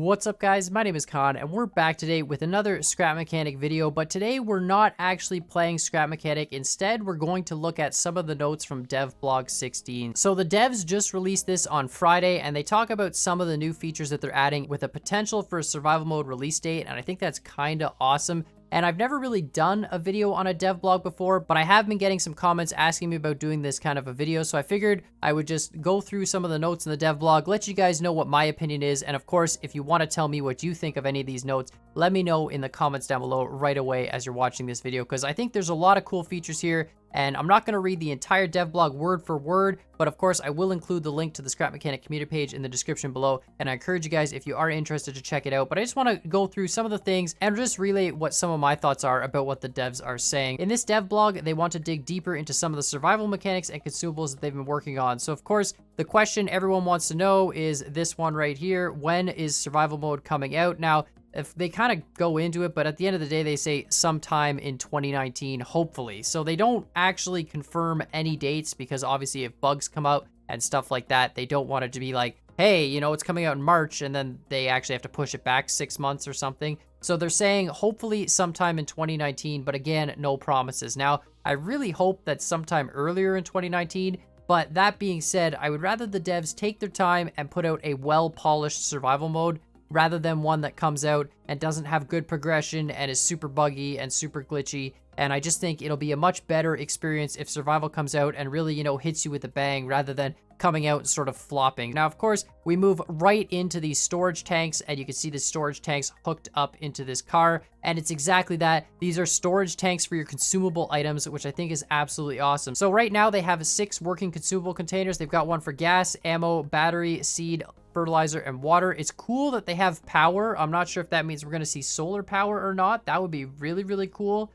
What's up guys, my name is Khan and we're back today with another Scrap Mechanic video, but today we're not actually playing Scrap Mechanic. Instead, we're going to look at some of the notes from Devblog 16. So the devs just released this on Friday and they talk about some of the new features that they're adding with a potential for a survival mode release date, and I think that's kind of awesome. And I've never really done a video on a devblog before, but I have been getting some comments asking me about doing this kind of a video, so I figured I would just go through some of the notes in the devblog, let you guys know what my opinion is, and of course, if you want to tell me what you think of any of these notes, let me know in the comments down below right away as you're watching this video, because I think there's a lot of cool features here. And I'm not going to read the entire devblog word for word, but of course I will include the link to the Scrap Mechanic community page in the description below, and I encourage you guys, if you are interested, to check it out. But I just want to go through some of the things and just relay what some of my thoughts are about what the devs are saying. In this devblog, they want to dig deeper into some of the survival mechanics and consumables that they've been working on. So of course, the question everyone wants to know is this one right here: when is survival mode coming out? Now, if they kind of go into it, but at the end of the day, they say sometime in 2019, hopefully. So they don't actually confirm any dates, because obviously if bugs come out and stuff like that, they don't want it to be like, hey, you know, it's coming out in March, and then they actually have to push it back 6 months or something. So they're saying hopefully sometime in 2019, but again, no promises. Now, I really hope that sometime earlier in 2019, but that being said, I would rather the devs take their time and put out a well-polished survival mode, rather than one that comes out and doesn't have good progression and is super buggy and super glitchy. And I just think it'll be a much better experience if survival comes out and really, you know, hits you with a bang, rather than coming out and sort of flopping. Now, of course, we move right into these storage tanks, and you can see the storage tanks hooked up into this car, and it's exactly that. These are storage tanks for your consumable items, which I think is absolutely awesome. So right now they have 6 working consumable containers. They've got one for gas, ammo, battery, seed, fertilizer, and water. It's cool that they have power. I'm not sure if that means we're going to see solar power or not. That would be really, really cool.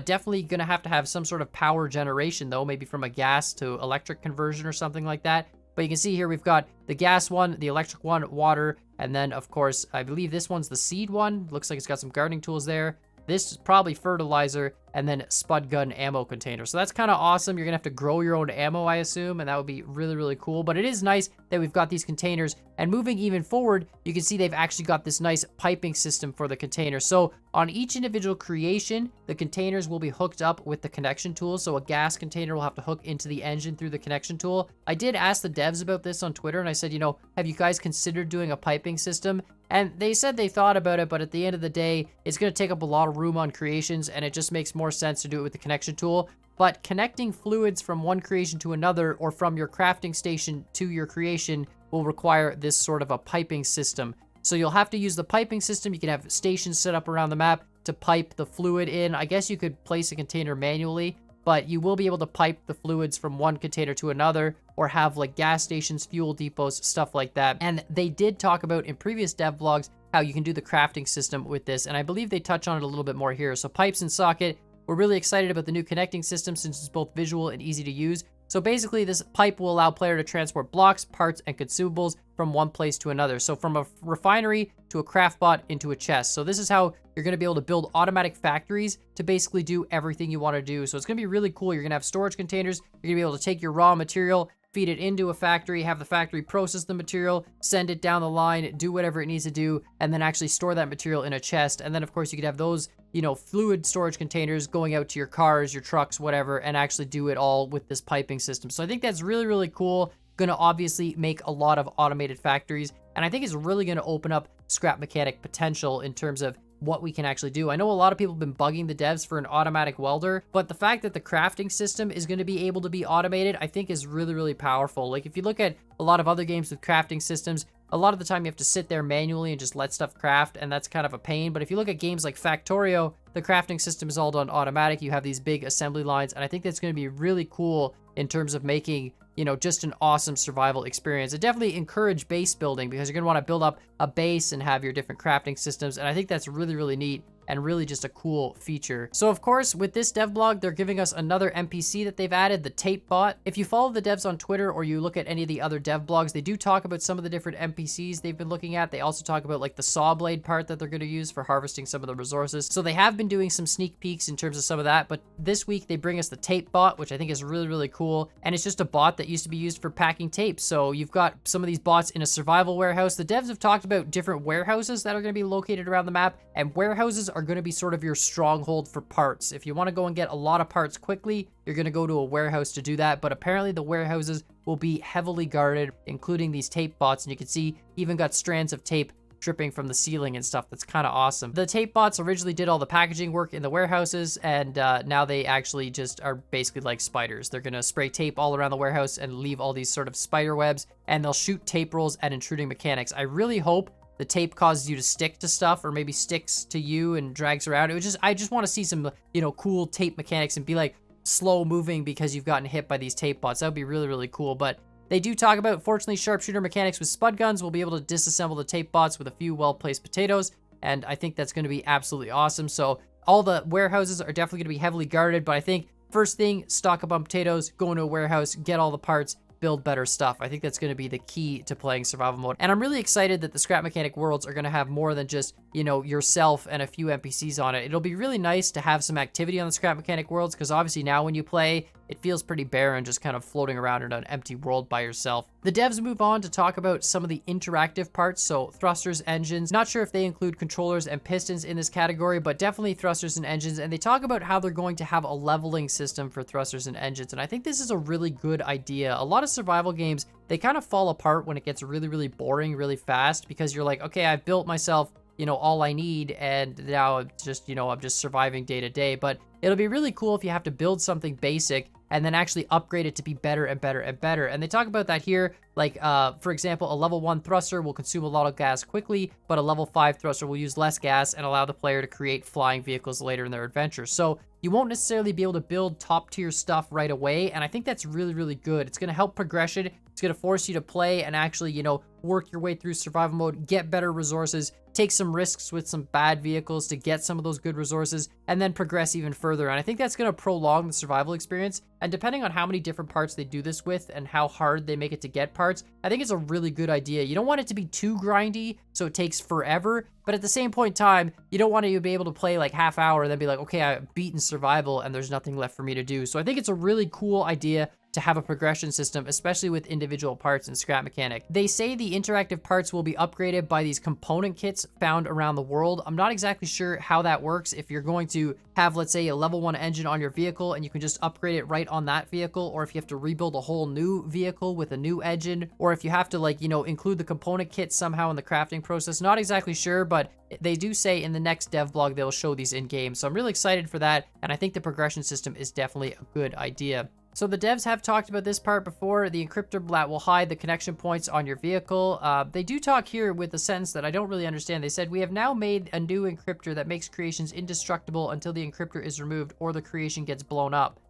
Definitely going to have some sort of power generation though, maybe from a gas to electric conversion or something like that. But you can see here we've got the gas one, the electric one, water, and then of course, I believe this one's the seed one. Looks like it's got some gardening tools there. This is probably fertilizer, and then spud gun ammo container. So that's kind of awesome. You're gonna have to grow your own ammo, I assume, and that would be really, really cool. But it is nice that we've got these containers, and moving even forward, you can see they've actually got this nice piping system for the container. So on each individual creation, the containers will be hooked up with the connection tool. So a gas container will have to hook into the engine through the connection tool. I did ask the devs about this on Twitter, and I said, you know, have you guys considered doing a piping system? And they said they thought about it, but at the end of the day, it's going to take up a lot of room on creations, and it just makes more sense to do it with the connection tool. But connecting fluids from one creation to another, or from your crafting station to your creation, will require this sort of a piping system. So you'll have to use the piping system. You can have stations set up around the map to pipe the fluid in. I guess you could place a container manually, but you will be able to pipe the fluids from one container to another, or have like gas stations, fuel depots, stuff like that. And they did talk about in previous devlogs how you can do the crafting system with this, and I believe they touch on it a little bit more here. So pipes and socket, we're really excited about the new connecting system since it's both visual and easy to use. So basically, this pipe will allow player to transport blocks, parts, and consumables from one place to another. So from a refinery to a craft bot into a chest. So this is how you're going to be able to build automatic factories to basically do everything you want to do. So it's going to be really cool. You're going to have storage containers. You're going to be able to take your raw material, feed it into a factory, have the factory process the material, send it down the line, do whatever it needs to do, and then actually store that material in a chest. And then of course you could have those, you know, fluid storage containers going out to your cars, your trucks, whatever, and actually do it all with this piping system. So I think that's really, really cool. Going to obviously make a lot of automated factories, and I think it's really going to open up Scrap Mechanic potential in terms of what we can actually do. I know a lot of people have been bugging the devs for an automatic welder, but the fact that the crafting system is going to be able to be automated, I think is really, really powerful. Like if you look at a lot of other games with crafting systems, a lot of the time you have to sit there manually and just let stuff craft, and that's kind of a pain. But if you look at games like Factorio, the crafting system is all done automatic. You have these big assembly lines, and I think that's going to be really cool in terms of making, you know, just an awesome survival experience. It definitely encourage base building, because you're going to want to build up a base and have your different crafting systems, and I think that's really, really neat. and really just a cool feature. So of course, with this devblog, they're giving us another NPC that they've added, the tape bot. If you follow the devs on Twitter or you look at any of the other devblogs, they do talk about some of the different NPCs they've been looking at. They also talk about like the saw blade part that they're going to use for harvesting some of the resources. So they have been doing some sneak peeks in terms of some of that, but this week they bring us the tape bot, which I think is really, really cool. And it's just a bot that used to be used for packing tape. So you've got some of these bots in a survival warehouse. The devs have talked about different warehouses that are going to be located around the map, and warehouses are going to be sort of your stronghold for parts. If you want to go and get a lot of parts quickly, you're going to go to a warehouse to do that. But apparently the warehouses will be heavily guarded, including these tape bots. And you can see even got strands of tape dripping from the ceiling and stuff. That's kind of awesome. The tape bots originally did all the packaging work in the warehouses, and now they actually just are basically like spiders. They're going to spray tape all around the warehouse and leave all these sort of spider webs, and they'll shoot tape rolls at intruding mechanics. I really hope the tape causes you to stick to stuff, or maybe sticks to you and drags around. I just want to see some, you know, cool tape mechanics and be like slow moving because you've gotten hit by these tape bots. That would be really, really cool. But they do talk about, fortunately, sharpshooter mechanics with spud guns will be able to disassemble the tape bots with a few well-placed potatoes, and I think that's going to be absolutely awesome. So all the warehouses are definitely going to be heavily guarded, but I think first thing, stock up on potatoes, go into a warehouse, get all the parts, build better stuff. I think that's going to be the key to playing survival mode. And I'm really excited that the scrap mechanic worlds are going to have more than just, you know, yourself and a few NPCs on it. It'll be really nice to have some activity on the scrap mechanic worlds, because obviously now when you play, it feels pretty barren just kind of floating around in an empty world by yourself. The devs move on to talk about some of the interactive parts, so thrusters, engines. Not sure if they include controllers and pistons in this category, but definitely thrusters and engines. And they talk about how they're going to have a leveling system for thrusters and engines. And I think this is a really good idea. A lot of survival games, they kind of fall apart when it gets really, really boring really fast, because you're like, okay, I've built myself, you know, all I need, and now I'm just, you know, I'm just surviving day to day. But it'll be really cool if you have to build something basic and then actually upgrade it to be better and better and better. And they talk about that here. Like, for example, a level 1 thruster will consume a lot of gas quickly, but a level 5 thruster will use less gas and allow the player to create flying vehicles later in their adventure. So you won't necessarily be able to build top tier stuff right away. And I think that's really, really good. It's going to help progression. It's going to force you to play and actually, you know, work your way through survival mode, get better resources, take some risks with some bad vehicles to get some of those good resources, and then progress even further. And I think that's going to prolong the survival experience. And depending on how many different parts they do this with and how hard they make it to get parts, I think it's a really good idea. You don't want it to be too grindy so it takes forever, but at the same point in time, you don't want to be able to play like half hour and then be like, okay, I've beaten survival and there's nothing left for me to do. So I think it's a really cool idea to have a progression system, especially with individual parts and scrap mechanic. They say the interactive parts will be upgraded by these component kits found around the world. I'm not exactly sure how that works. If you're going to have, let's say, a level 1 engine on your vehicle and you can just upgrade it right on that vehicle, or if you have to rebuild a whole new vehicle with a new engine, or if you have to, like, you know, include the component kit somehow in the crafting process. Not exactly sure, but they do say in the next devblog they'll show these in game. So I'm really excited for that, and I think the progression system is definitely a good idea. So the devs have talked about this part before. The encryptor that will hide the connection points on your vehicle. They do talk here with a sentence that I don't really understand. They said, we have now made a new encryptor that makes creations indestructible until the encryptor is removed or the creation gets blown up.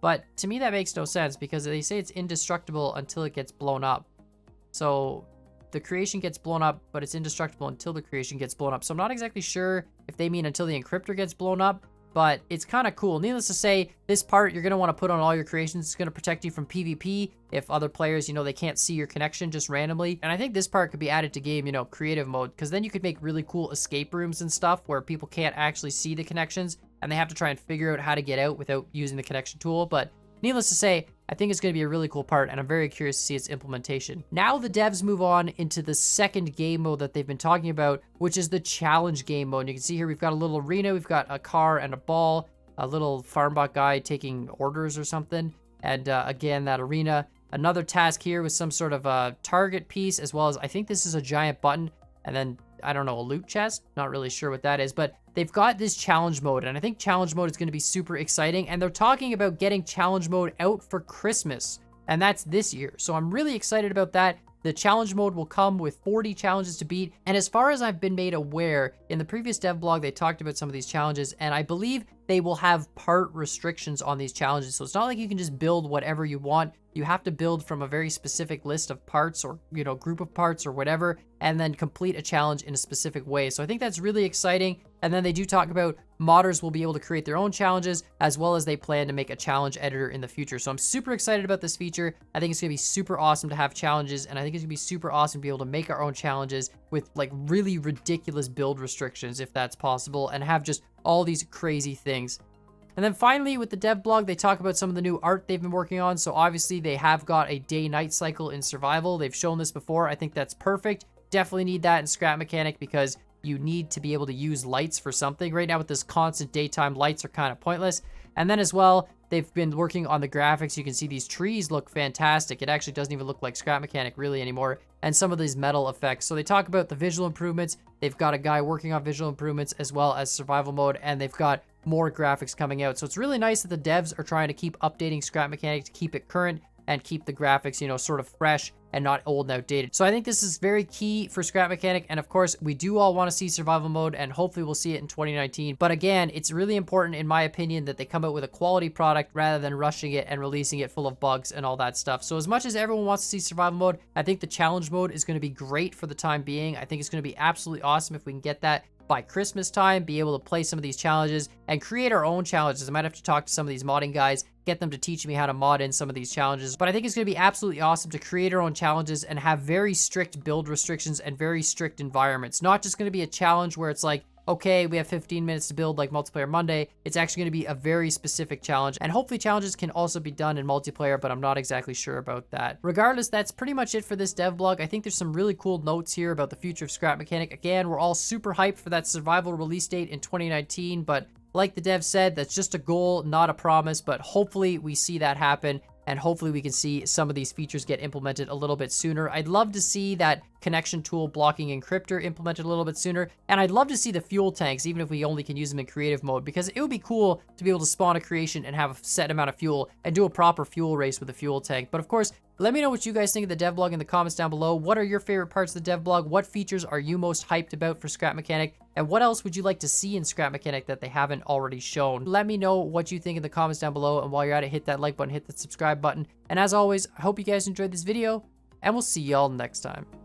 But to me, that makes no sense, because they say it's indestructible until it gets blown up. So the creation gets blown up, but it's indestructible until the creation gets blown up. So I'm not exactly sure if they mean until the encryptor gets blown up, but it's kind of cool. Needless to say, this part you're going to want to put on all your creations. It's going to protect you from PvP if other players, you know, they can't see your connection just randomly. And I think this part could be added to game, you know, creative mode, because then you could make really cool escape rooms and stuff where people can't actually see the connections and they have to try and figure out how to get out without using the connection tool. But needless to say, I think it's going to be a really cool part, and I'm very curious to see its implementation. Now the devs move on into the second game mode that they've been talking about, which is the challenge game mode. And you can see here we've got a little arena, we've got a car and a ball, a little farmbot guy taking orders or something, and again, that arena. Another task here with some sort of a target piece, as well as, I think this is a giant button, and then, I don't know, a loot chest? Not really sure what that is, but they've got this challenge mode, and I think challenge mode is going to be super exciting, and they're talking about getting challenge mode out for Christmas, and that's this year. So I'm really excited about that. The challenge mode will come with 40 challenges to beat, and as far as I've been made aware, in the previous devblog, they talked about some of these challenges, and I believe they will have part restrictions on these challenges. So it's not like you can just build whatever you want. you have to build from a very specific list of parts or, you know, group of parts or whatever, and then complete a challenge in a specific way. So I think that's really exciting. And then they do talk about modders will be able to create their own challenges, as well as they plan to make a challenge editor in the future. So I'm super excited about this feature. I think it's gonna be super awesome to have challenges, and I think it's gonna be super awesome to be able to make our own challenges with like really ridiculous build restrictions, if that's possible, and have just all these crazy things. And then finally, with the Devblog, they talk about some of the new art they've been working on. So obviously they have got a day-night cycle in survival. They've shown this before. I think that's perfect. Definitely need that in Scrap Mechanic because you need to be able to use lights for something. Right now with this constant daytime, lights are kind of pointless. And then as well, they've been working on the graphics. You can see these trees look fantastic. It actually doesn't even look like Scrap Mechanic really anymore. And some of these metal effects. So they talk about the visual improvements. They've got a guy working on visual improvements as well as survival mode, and they've got more graphics coming out. So it's really nice that the devs are trying to keep updating Scrap Mechanic to keep it current and keep the graphics, you know, sort of fresh and not old and outdated. So I think this is very key for Scrap Mechanic. And of course, we do all want to see survival mode, and hopefully we'll see it in 2019. But again, it's really important, in my opinion, that they come out with a quality product rather than rushing it and releasing it full of bugs and all that stuff. So as much as everyone wants to see survival mode, I think the challenge mode is going to be great for the time being. I think it's going to be absolutely awesome if we can get that by Christmas time, be able to play some of these challenges and create our own challenges. I might have to talk to some of these modding guys, get them to teach me how to mod in some of these challenges. But I think it's going to be absolutely awesome to create our own challenges and have very strict build restrictions and very strict environments. Not just going to be a challenge where it's like, okay, we have 15 minutes to build like Multiplayer Monday. It's actually going to be a very specific challenge. And hopefully challenges can also be done in multiplayer, but I'm not exactly sure about that. Regardless, that's pretty much it for this devblog. I think there's some really cool notes here about the future of Scrap Mechanic. Again, we're all super hyped for that survival release date in 2019, but like the dev said, that's just a goal, not a promise, but hopefully we see that happen. And hopefully we can see some of these features get implemented a little bit sooner. I'd love to see that connection tool blocking encryptor implemented a little bit sooner. And I'd love to see the fuel tanks, even if we only can use them in creative mode, because it would be cool to be able to spawn a creation and have a set amount of fuel and do a proper fuel race with a fuel tank. But of course, let me know what you guys think of the devblog in the comments down below. What are your favorite parts of the devblog? What features are you most hyped about for Scrap Mechanic? And what else would you like to see in Scrap Mechanic that they haven't already shown? Let me know what you think in the comments down below. And while you're at it, hit that like button, hit that subscribe button. And as always, I hope you guys enjoyed this video, and we'll see y'all next time.